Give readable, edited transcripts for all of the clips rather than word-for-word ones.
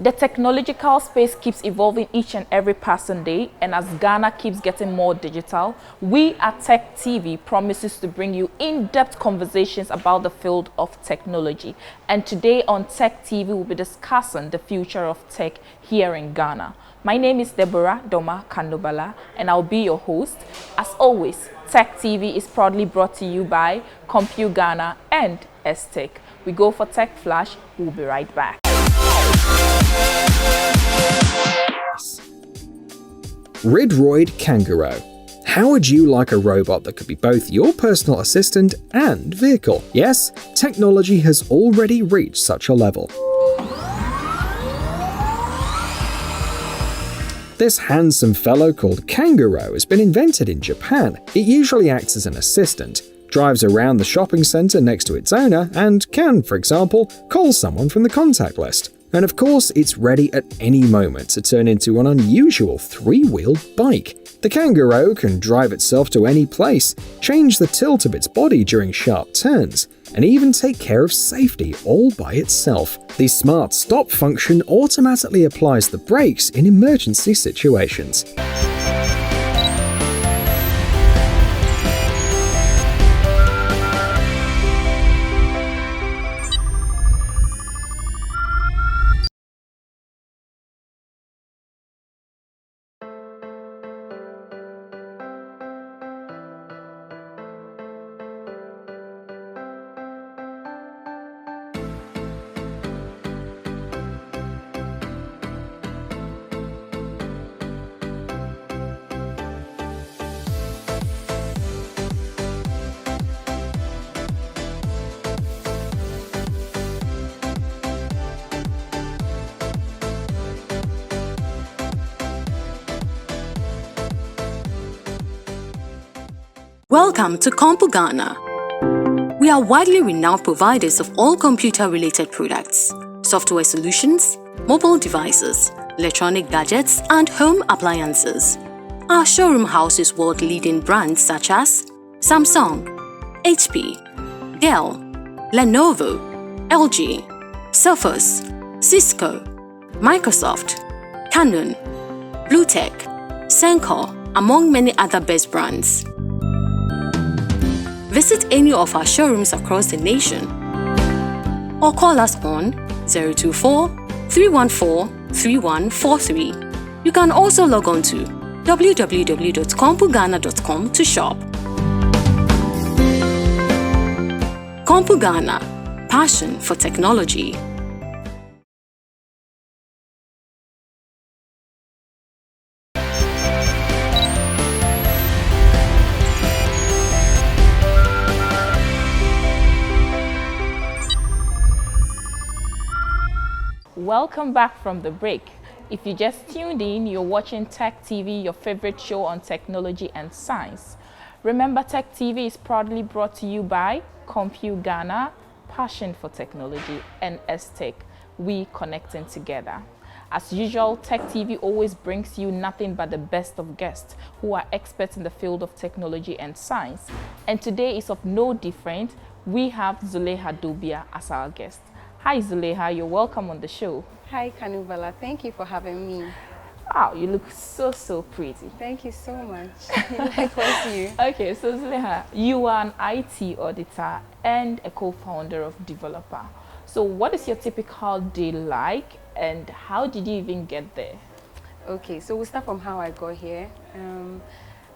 The technological space keeps evolving each and every passing day, and as Ghana keeps getting more digital, we at Tech TV promises to bring you in-depth conversations about the field of technology. And today on Tech TV, we'll be discussing the future of tech here in Ghana. My name is Deborah Doma Kandobala, and I'll be your host. As always, Tech TV is proudly brought to you by Compu Ghana and S-Tech. We go for Tech Flash. We'll be right back. Redroid Kangaroo. How would you like a robot that could be both your personal assistant and vehicle? Yes, technology has already reached such a level. This handsome fellow called Kangaroo has been invented in Japan. It usually acts as an assistant, drives around the shopping center next to its owner, and can, for example, call someone from the contact list. And of course, it's ready at any moment to turn into an unusual three-wheeled bike. The Kangaroo can drive itself to any place, change the tilt of its body during sharp turns, and even take care of safety all by itself. The smart stop function automatically applies the brakes in emergency situations. Welcome to Compu Ghana. We are widely renowned providers of all computer-related products, software solutions, mobile devices, electronic gadgets, and home appliances. Our showroom houses world-leading brands such as Samsung, HP, Dell, Lenovo, LG, Surface, Cisco, Microsoft, Canon, Bluetech, Sencor, among many other best brands. Visit any of our showrooms across the nation or call us on 024-314-3143. You can also log on to www.compughana.com to shop. Compu Ghana, passion for technology. Welcome back from the break. If you just tuned in, you're watching Tech TV, your favorite show on technology and science. Remember, Tech TV is proudly brought to you by Compu Ghana, passion for technology, and S-Tech, we connecting together. As usual, Tech TV always brings you nothing but the best of guests who are experts in the field of technology and science. And today is of no different. We have Zuleiha Dubia as our guest. Hi Zuleiha, you're welcome on the show. Hi Kanubala, thank you for having me. Wow, you look so pretty. Thank you so much. Likewise to you. Okay, so Zuleiha, you are an IT auditor and a co-founder of Developer. So what is your typical day like and how did you even get there? Okay, so we'll start from how I got here.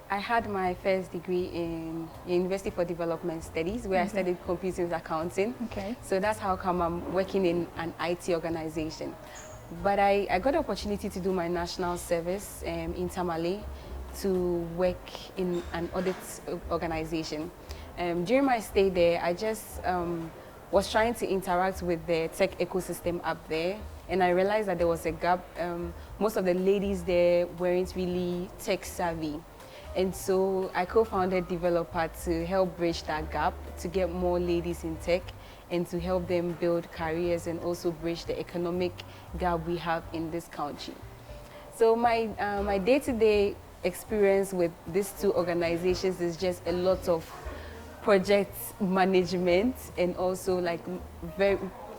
I had my first degree in University for Development Studies, where I studied computing accounting. Okay. So that's how come I'm working in an IT organization. But I got the opportunity to do my national service in Tamale to work in an audit organization. During my stay there, I just was trying to interact with the tech ecosystem up there, and I realized that there was a gap. Most of the ladies there weren't really tech savvy. And so I co-founded Developer to help bridge that gap, to get more ladies in tech and to help them build careers and also bridge the economic gap we have in this country. So my day-to-day experience with these two organizations is just a lot of project management and also like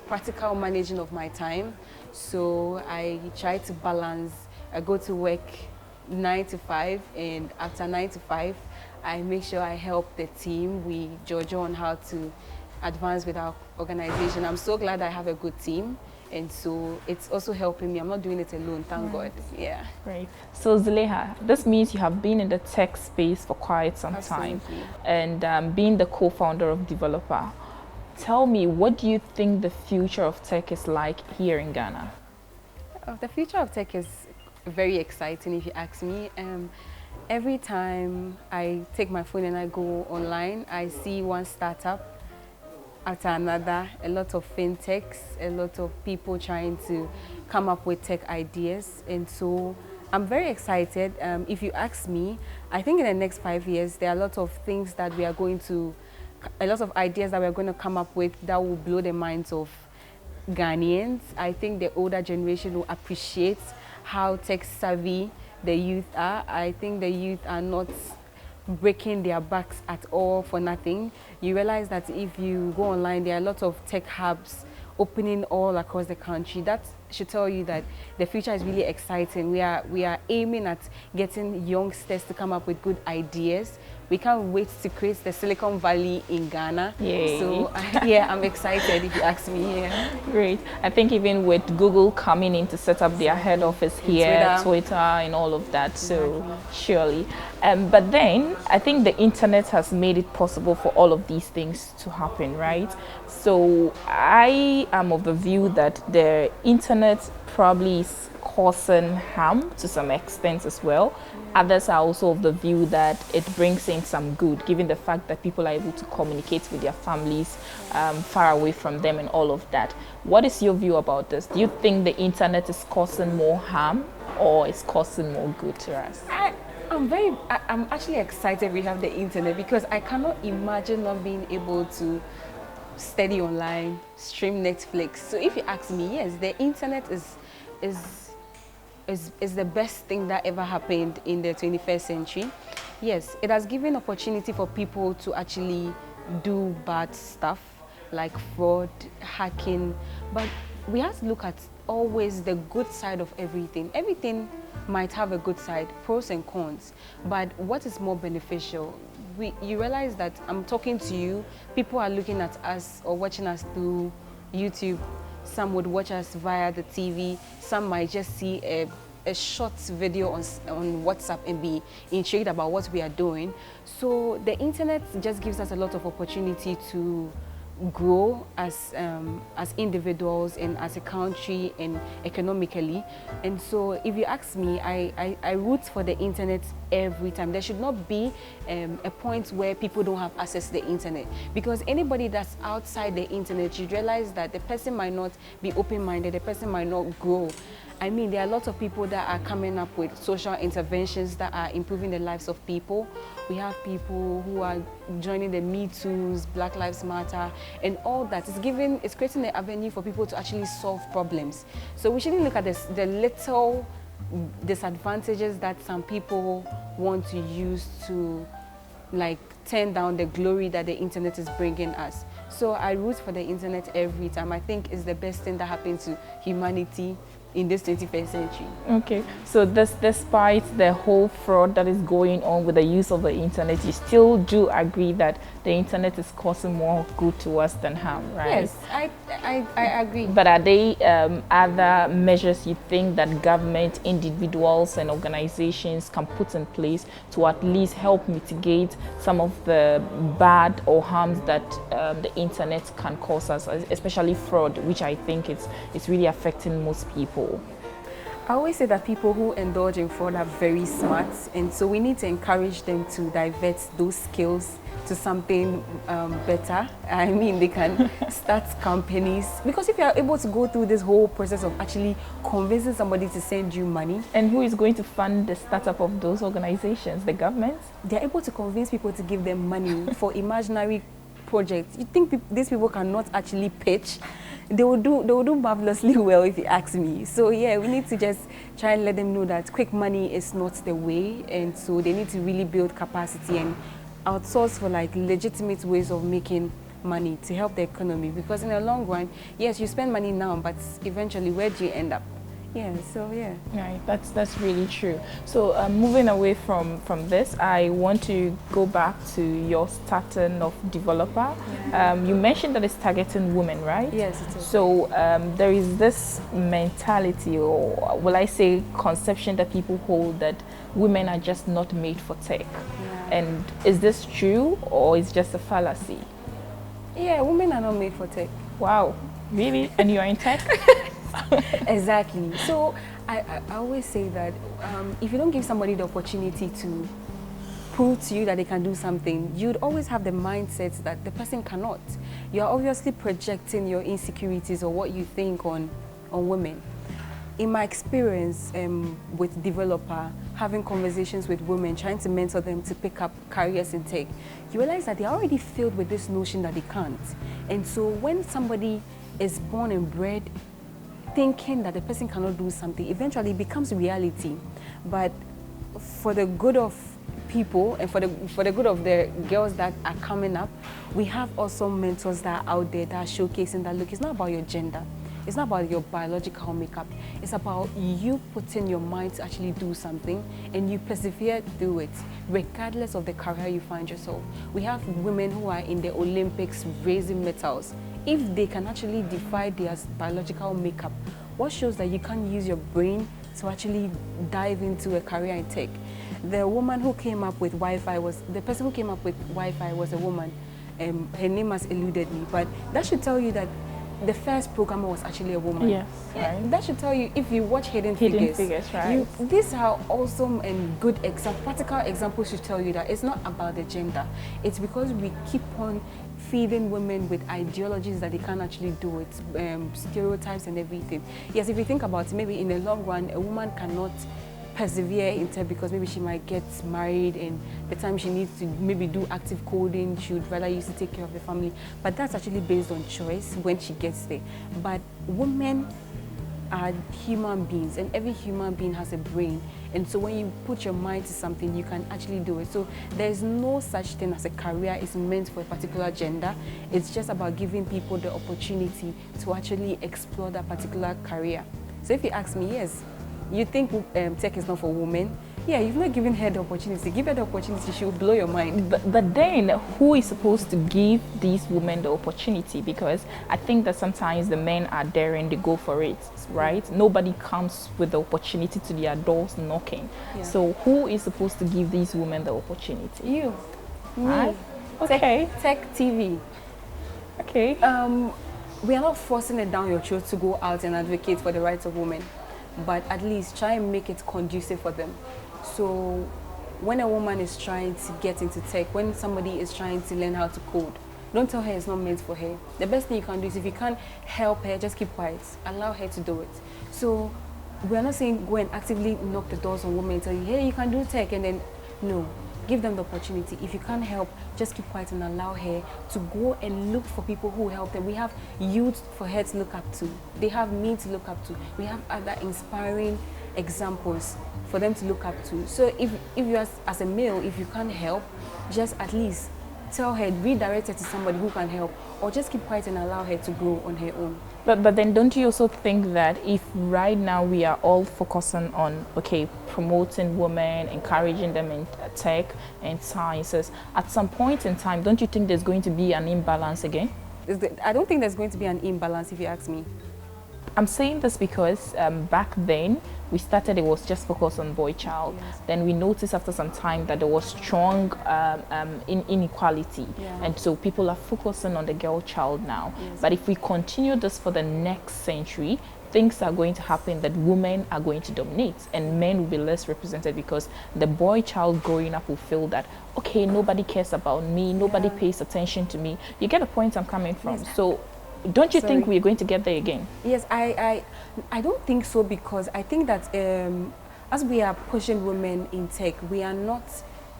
practical managing of my time. So I try to balance. I go to work 9 to 5, and after 9 to 5, I make sure I help the team. We judge on how to advance with our organization. I'm so glad I have a good team, and so it's also helping me. I'm not doing it alone, thank God. Yeah. Great. So Zuleiha, this means you have been in the tech space for quite some time, and being the co-founder of Developer. Tell me, what do you think the future of tech is like here in Ghana? The future of tech is very exciting, if you ask me. Every time I take my phone and I go online, I see one startup after another, a lot of fintechs, a lot of people trying to come up with tech ideas. And so I'm very excited. If you ask me, I think in the next 5 years, there are a lot of things that we are going to, a lot of ideas that we're going to come up with that will blow the minds of Ghanaians. I think the older generation will appreciate how tech savvy the youth are. I think the youth are not breaking their backs at all for nothing. You realize that if you go online, there are a lot of tech hubs opening all across the country. That should tell you that the future is really exciting. We are aiming at getting youngsters to come up with good ideas. We can't wait to create the Silicon Valley in Ghana. Yay. So yeah, I'm excited if you ask me. Yeah. Great. I think even with Google coming in to set up their head office here, Twitter and all of that, exactly. So surely. But then I think the internet has made it possible for all of these things to happen, right? So I am of the view that the internet probably is causing harm to some extent as well. Others are also of the view that it brings in some good, given the fact that people are able to communicate with their families far away from them and all of that. What is your view about this? Do you think the internet is causing more harm or is causing more good to us? I'm actually excited we have the internet, because I cannot imagine not being able to study online, stream Netflix. So if you ask me, yes, the internet is the best thing that ever happened in the 21st century. Yes, it has given opportunity for people to actually do bad stuff like fraud, hacking, but we have to look at always the good side of everything. Everything might have a good side, pros and cons, but what is more beneficial? You realize that I'm talking to you, people are looking at us or watching us through YouTube. Some would watch us via the TV. Some might just see a short video on WhatsApp and be intrigued about what we are doing. So the internet just gives us a lot of opportunity to grow as individuals and as a country and economically. And so if you ask me, I root for the internet every time. There should not be a point where people don't have access to the internet, because anybody that's outside the internet, you realize that the person might not be open-minded, the person might not grow. I mean, there are a lot of people that are coming up with social interventions that are improving the lives of people. We have people who are joining the Me Too's, Black Lives Matter, and all that. It's creating an avenue for people to actually solve problems. So we shouldn't look at the little disadvantages that some people want to use to like turn down the glory that the internet is bringing us. So I root for the internet every time. I think it's the best thing that happened to humanity in this 21st century. Okay, so despite the whole fraud that is going on with the use of the internet, you still do agree that the internet is causing more good to us than harm, right? Yes, I agree. But are there other measures you think that government, individuals and organizations can put in place to at least help mitigate some of the bad or harms that the internet can cause us, especially fraud, which I think it's really affecting most people? I always say that people who indulge in fraud are very smart, and so we need to encourage them to divert those skills to something better. I mean, they can start companies, because if you are able to go through this whole process of actually convincing somebody to send you money. And who is going to fund the startup of those organizations? The government? They're able to convince people to give them money for imaginary projects. You think these people cannot actually pitch? They will do marvelously well, if you ask me. So yeah, we need to just try and let them know that quick money is not the way, and so they need to really build capacity and outsource for like legitimate ways of making money to help the economy, because in the long run, yes, you spend money now, but eventually where do you end up? Yeah, so yeah. Right, that's really true. So moving away from this, I want to go back to your starting of developer. Yeah. You mentioned that it's targeting women, right? Yes, it is. So there is this mentality, or will I say conception, that people hold that women are just not made for tech. Yeah. And is this true, or is just a fallacy? Yeah, women are not made for tech. Wow, really? And you're in tech? Exactly. So I always say that if you don't give somebody the opportunity to prove to you that they can do something, you'd always have the mindset that the person cannot. You're obviously projecting your insecurities or what you think on women. In my experience with developer, having conversations with women, trying to mentor them to pick up careers in tech, you realize that they're already filled with this notion that they can't. And so when somebody is born and bred thinking that the person cannot do something, eventually it becomes reality. But for the good of people and for the good of the girls that are coming up, we have also mentors that are out there that are showcasing that, look, it's not about your gender. It's not about your biological makeup. It's about you putting your mind to actually do something and you persevere through it, regardless of the career you find yourself. We have women who are in the Olympics raising medals. If they can actually defy their biological makeup, what shows that you can't use your brain to actually dive into a career in tech? The woman who came up with Wi-Fi the person who came up with Wi-Fi was a woman. Her name has eluded me, but that should tell you that the first programmer was actually a woman. Yes, right. That should tell you, if you watch Hidden Figures, right. These are awesome and good practical examples to tell you that it's not about the gender. It's because we keep on feeding women with ideologies that they can't actually do it, stereotypes and everything. Yes, if you think about it, maybe in the long run, a woman cannot persevere in tech because maybe she might get married and the time she needs to maybe do active coding, she would rather use to take care of the family. But that's actually based on choice when she gets there. But women are human beings and every human being has a brain. And so when you put your mind to something, you can actually do it. So there's no such thing as a career is meant for a particular gender. It's just about giving people the opportunity to actually explore that particular career. So if you ask me, yes, you think tech is not for women? Yeah, you've not given her the opportunity. Give her the opportunity, she will blow your mind. But then, who is supposed to give these women the opportunity? Because I think that sometimes the men are daring, they go for it, right? Nobody comes with the opportunity to their doors knocking. Yeah. So who is supposed to give these women the opportunity? You. Me. Right? Okay. Tech TV. Okay. We are not forcing it down your throat to go out and advocate for the rights of women, but at least try and make it conducive for them. So when a woman is trying to get into tech, when somebody is trying to learn how to code, don't tell her it's not meant for her. The best thing you can do is, if you can't help her, just keep quiet. Allow her to do it. So we're not saying go and actively knock the doors on women and tell you, hey, you can do tech, and then no. Give them the opportunity. If you can't help, just keep quiet and allow her to go and look for people who help them. We have youth for her to look up to. They have me to look up to. We have other inspiring examples for them to look up to. So if you as a male, if you can't help, just at least tell her, redirect her to somebody who can help, or just keep quiet and allow her to grow on her own. But then don't you also think that if right now we are all focusing on, okay, promoting women, encouraging them in tech and sciences, at some point in time, don't you think there's going to be an imbalance again? I don't think there's going to be an imbalance, if you ask me. I'm saying this because back then we started, it was just focused on boy child. Yes. Then we noticed after some time that there was strong inequality. Yeah. And so people are focusing on the girl child now. Yes. But if we continue this for the next century, things are going to happen that women are going to dominate and men will be less represented, because the boy child growing up will feel that, okay, nobody cares about me, nobody pays attention to me. You get the point I'm coming from. Yes. So don't you think we're going to get there again? Yes, I don't think so, because I think that as we are pushing women in tech, we are not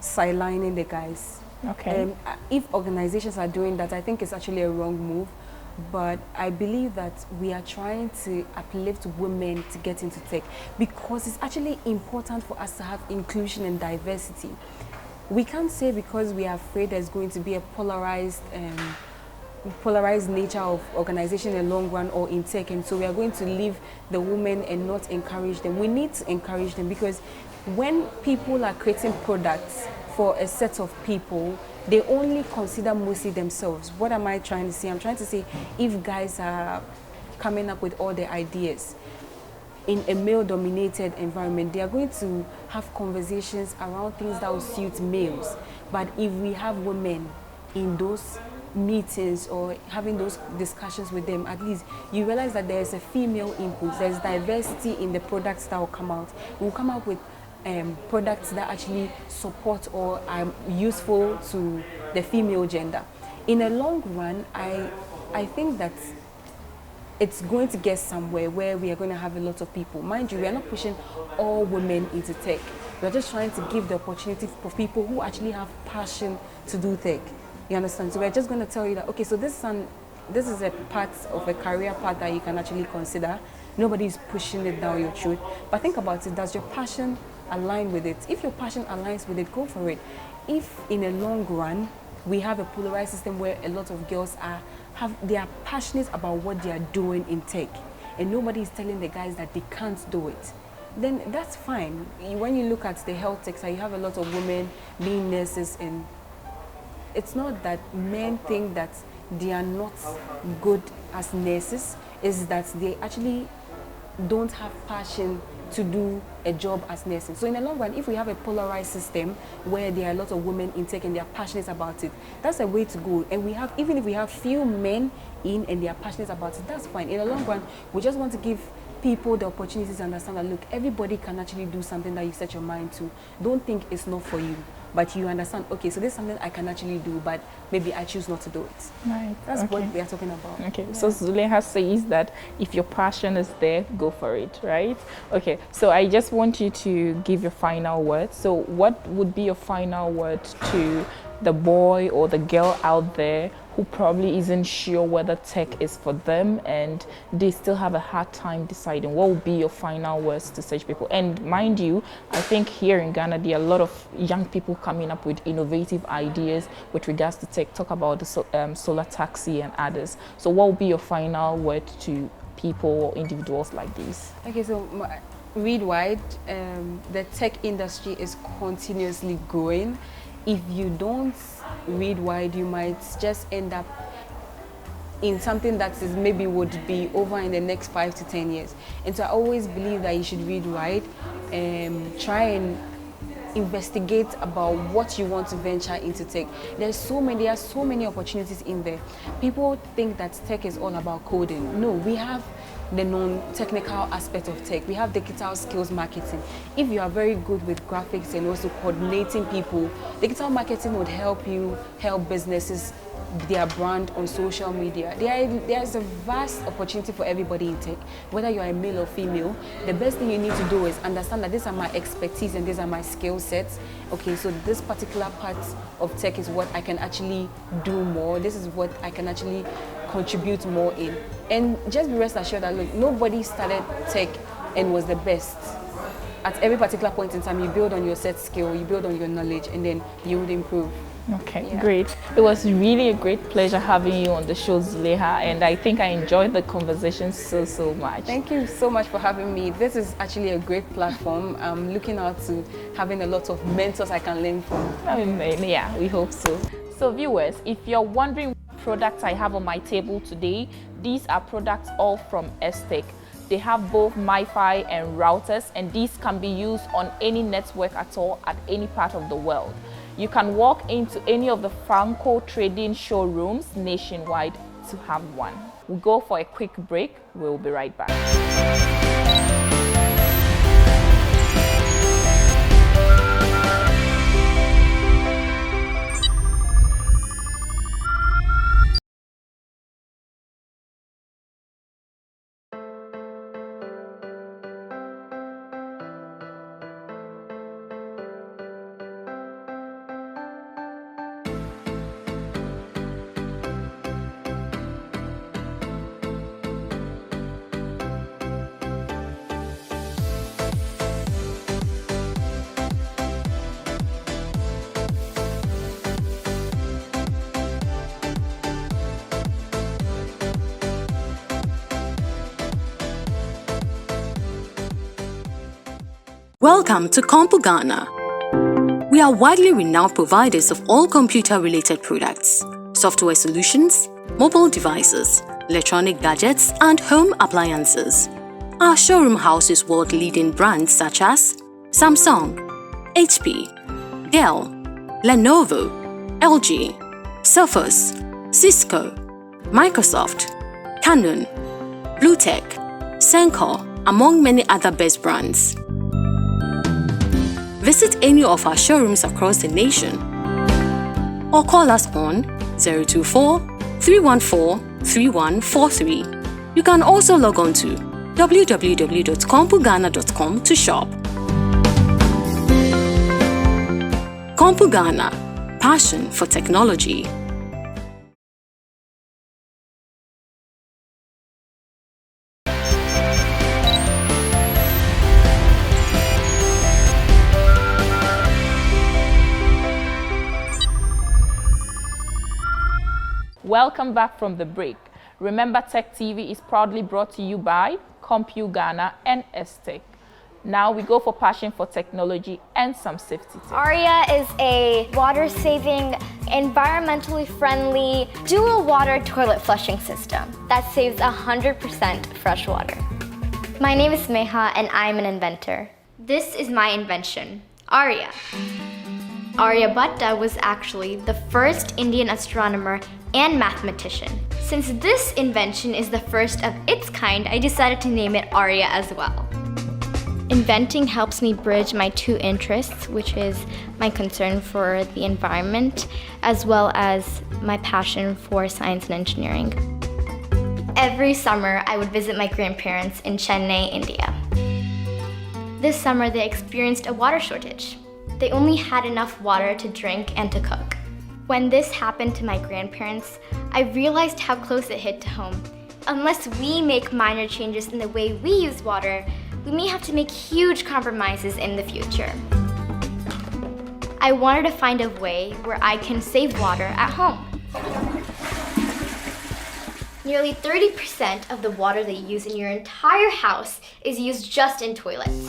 sidelining the guys. Okay. If organizations are doing that, I think it's actually a wrong move. But I believe that we are trying to uplift women to get into tech, because it's actually important for us to have inclusion and diversity. We can't say because we are afraid there's going to be a polarized polarized nature of organization in the long run or in tech, and so we are going to leave the women and not encourage them. We need to encourage them, because when people are creating products for a set of people, they only consider mostly themselves. What am I trying to say? I'm trying to say, if guys are coming up with all the ideas in a male-dominated environment, they are going to have conversations around things that will suit males. But if we have women in those meetings or having those discussions with them, at least you realize that there is a female input, there's diversity in the products that will come out. We'll come up with products that actually support or are useful to the female gender. In the long run, I think that it's going to get somewhere where we are going to have a lot of people. Mind you, we are not pushing all women into tech. We are just trying to give the opportunity for people who actually have passion to do tech. You understand? So we're just going to tell you that, okay, so this is a part of a career path that you can actually consider. Nobody is pushing it down your throat. But think about it, does your passion align with it? If your passion aligns with it, go for it. If in a long run, we have a polarized system where a lot of girls they are passionate about what they are doing in tech, and nobody is telling the guys that they can't do it, then that's fine. When you look at the health sector, you have a lot of women being nurses, and it's not that men think that they are not good as nurses, is that they actually don't have passion to do a job as nurses. So in the long run, if we have a polarized system where there are a lot of women in tech and they are passionate about it, that's a way to go. And even if we have few men in and they are passionate about it, that's fine. In the long run, we just want to give people the opportunities to understand that, look, everybody can actually do something that you set your mind to. Don't think it's not for you, but you understand, okay, so this is something I can actually do, but maybe I choose not to do it. Right. That's what we are talking about. Okay, yeah. So Zuleiha says that if your passion is there, go for it, right? Okay, so I just want you to give your final word. So what would be your final word to the boy or the girl out there who probably isn't sure whether tech is for them and they still have a hard time deciding? What would be your final words to such people? And mind you, I think here in Ghana, there are a lot of young people coming up with innovative ideas with regards to tech. Talk about the solar taxi and others. So what would be your final word to people or individuals like these? Okay, so read wide. The tech industry is continuously growing. If you don't read wide, you might just end up in something that is maybe would be over in the next 5 to 10 years. And so I always believe that you should read wide and try and investigate about what you want to venture into tech. There are so many opportunities in there. People think that tech is all about coding. No, we have the non-technical aspect of tech. We have digital skills marketing. If you are very good with graphics and also coordinating people, digital marketing would help you help businesses their brand on social media. There is a vast opportunity for everybody in tech, whether you are a male or female. The best thing you need to do is understand that these are my expertise and these are my skill sets. Okay, so this particular part of tech is what I can actually do more. This is what I can actually contribute more in. And just be rest assured that, look, nobody started tech and was the best. At every particular point in time, you build on your set skill, you build on your knowledge, and then you would improve. Okay, Yeah. Great. It was really a great pleasure having you on the show, Zuleiha, and I think I enjoyed the conversation so much. Thank you so much for having me. This is actually a great platform. I'm looking out to having a lot of mentors I can learn from. Yeah, we hope so. So viewers, if you're wondering what products I have on my table today, these are products all from Estech. They have both MiFi and routers, and these can be used on any network at all at any part of the world. You can walk into any of the Franco trading showrooms nationwide to have one. We'll go for a quick break. We'll be right back. Welcome to Compu Ghana. We are widely renowned providers of all computer-related products, software solutions, mobile devices, electronic gadgets, and home appliances. Our showroom houses world-leading brands such as Samsung, HP, Dell, Lenovo, LG, Surface, Cisco, Microsoft, Canon, Bluetech, Sencor, among many other best brands. Visit any of our showrooms across the nation or call us on 024-314-3143. You can also log on to www.compughana.com to shop. Compu Ghana, passion for technology. Welcome back from the break. Remember, Tech TV is proudly brought to you by Compu Ghana and Estech. Now we go for passion for technology and some safety tips. Arya is a water-saving, environmentally friendly, dual water toilet flushing system that saves 100% fresh water. My name is Zuleiha and I'm an inventor. This is my invention, Arya. Aryabhatta was actually the first Indian astronomer and mathematician. Since this invention is the first of its kind, I decided to name it Arya as well. Inventing helps me bridge my two interests, which is my concern for the environment, as well as my passion for science and engineering. Every summer, I would visit my grandparents in Chennai, India. This summer, they experienced a water shortage. They only had enough water to drink and to cook. When this happened to my grandparents, I realized how close it hit to home. Unless we make minor changes in the way we use water, we may have to make huge compromises in the future. I wanted to find a way where I can save water at home. Nearly 30% of the water that you use in your entire house is used just in toilets.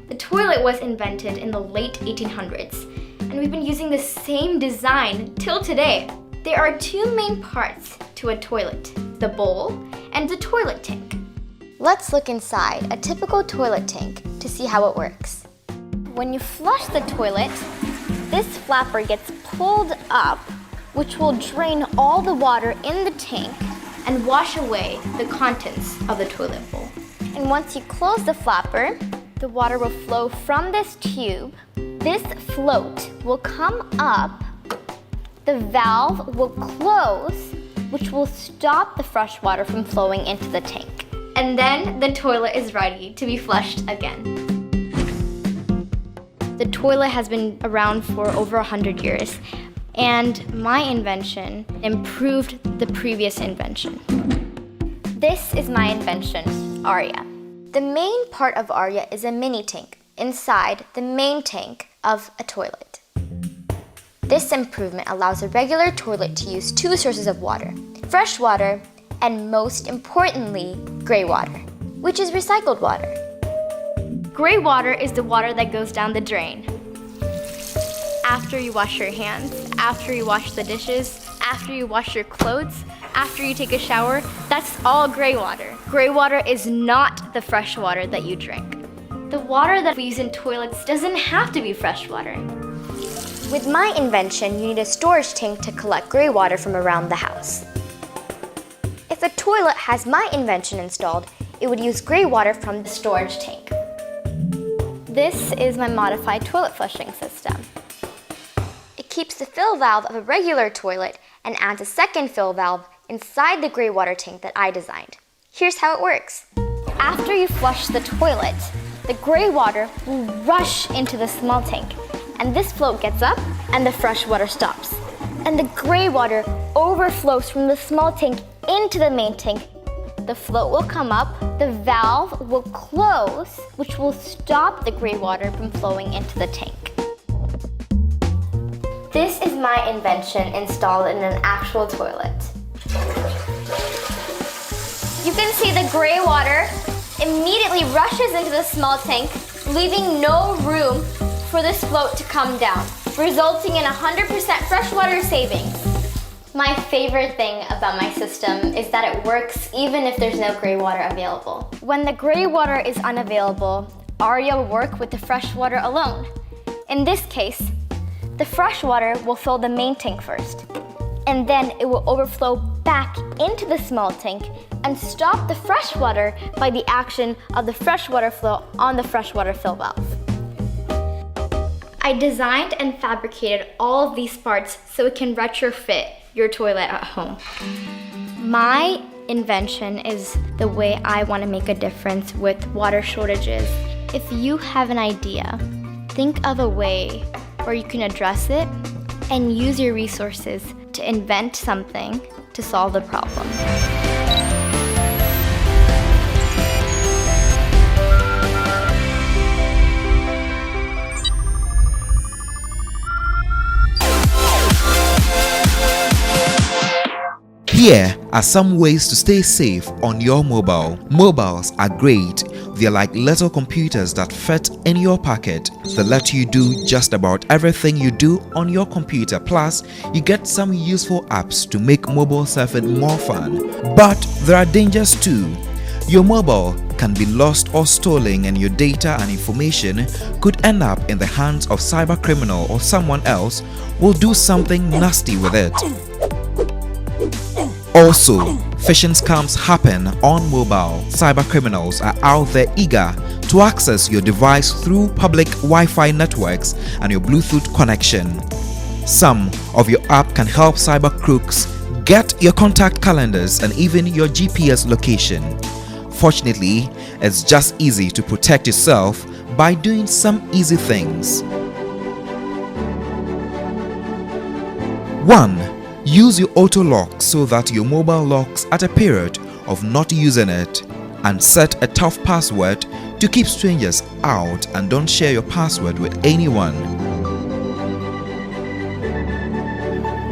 The toilet was invented in the late 1800s, and we've been using the same design till today. There are two main parts to a toilet, the bowl and the toilet tank. Let's look inside a typical toilet tank to see how it works. When you flush the toilet, this flapper gets pulled up, which will drain all the water in the tank and wash away the contents of the toilet bowl. And once you close the flapper, the water will flow from this tube. This float will come up, the valve will close, which will stop the fresh water from flowing into the tank. And then the toilet is ready to be flushed again. The toilet has been around for over 100 years, and my invention improved the previous invention. This is my invention, Arya. The main part of Arya is a mini tank inside the main tank of a toilet. This improvement allows a regular toilet to use two sources of water, fresh water and most importantly, gray water, which is recycled water. Gray water is the water that goes down the drain. After you wash your hands, after you wash the dishes, after you wash your clothes, after you take a shower, that's all gray water. Gray water is not the fresh water that you drink. The water that we use in toilets doesn't have to be fresh water. With my invention, you need a storage tank to collect gray water from around the house. If a toilet has my invention installed, it would use gray water from the storage tank. This is my modified toilet flushing system. It keeps the fill valve of a regular toilet and adds a second fill valve inside the gray water tank that I designed. Here's how it works. After you flush the toilet, the gray water will rush into the small tank, and this float gets up and the fresh water stops. And the gray water overflows from the small tank into the main tank. The float will come up, the valve will close, which will stop the gray water from flowing into the tank. This is my invention installed in an actual toilet. You can see the gray water immediately rushes into the small tank, leaving no room for this float to come down, resulting in 100% freshwater savings. My favorite thing about my system is that it works even if there's no gray water available. When the gray water is unavailable, Arya will work with the fresh water alone. In this case, the fresh water will fill the main tank first, and then it will overflow back into the small tank and stop the fresh water by the action of the freshwater flow on the freshwater fill valve. I designed and fabricated all of these parts so it can retrofit your toilet at home. My invention is the way I want to make a difference with water shortages. If you have an idea, think of a way where you can address it and use your resources to invent something to solve the problem. Here are some ways to stay safe on your mobile. Mobiles are great. They're like little computers that fit in your pocket. They let you do just about everything you do on your computer. Plus, you get some useful apps to make mobile surfing more fun. But there are dangers too. Your mobile can be lost or stolen, and your data and information could end up in the hands of cyber criminal, or someone else will do something nasty with it. Also, phishing scams happen on mobile. Cyber criminals are out there eager to access your device through public Wi-Fi networks and your Bluetooth connection. Some of your app can help cyber crooks get your contact calendars and even your GPS location. Fortunately, it's just easy to protect yourself by doing some easy things. 1. Use your auto lock so that your mobile locks at a period of not using it, and set a tough password to keep strangers out, and don't share your password with anyone.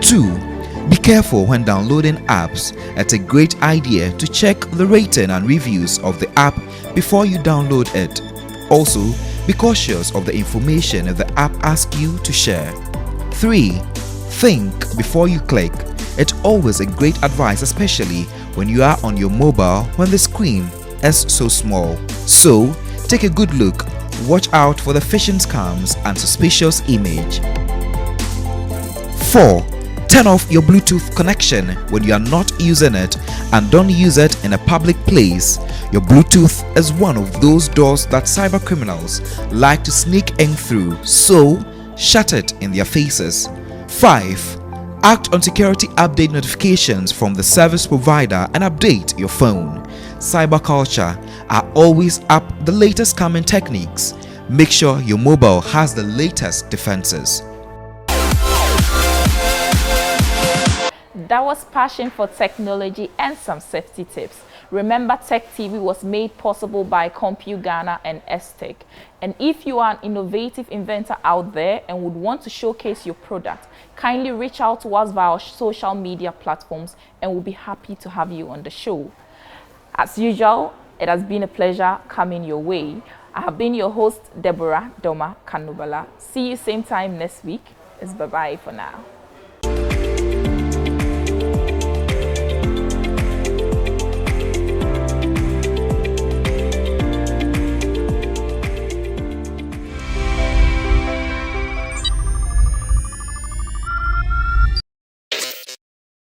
2. Be careful when downloading apps. It's a great idea to check the rating and reviews of the app before you download it. Also, be cautious of the information the app asks you to share. 3. Think before you click. It's always a great advice, especially when you are on your mobile when the screen is so small. So, take a good look. Watch out for the phishing scams and suspicious image. 4. Turn off your Bluetooth connection when you are not using it, and don't use it in a public place. Your Bluetooth is one of those doors that cyber criminals like to sneak in through, so shut it in their faces. 5. Act on security update notifications from the service provider and update your phone. Cyber culture are always up the latest scamming techniques. Make sure your mobile has the latest defenses. That was passion for technology and some safety tips. Remember, Tech TV was made possible by Compu Ghana and STech. And if you are an innovative inventor out there and would want to showcase your product, kindly reach out to us via our social media platforms, and we'll be happy to have you on the show. As usual, it has been a pleasure coming your way. I have been your host, Deborah Doma Kanubala. See you same time next week. It's bye-bye for now.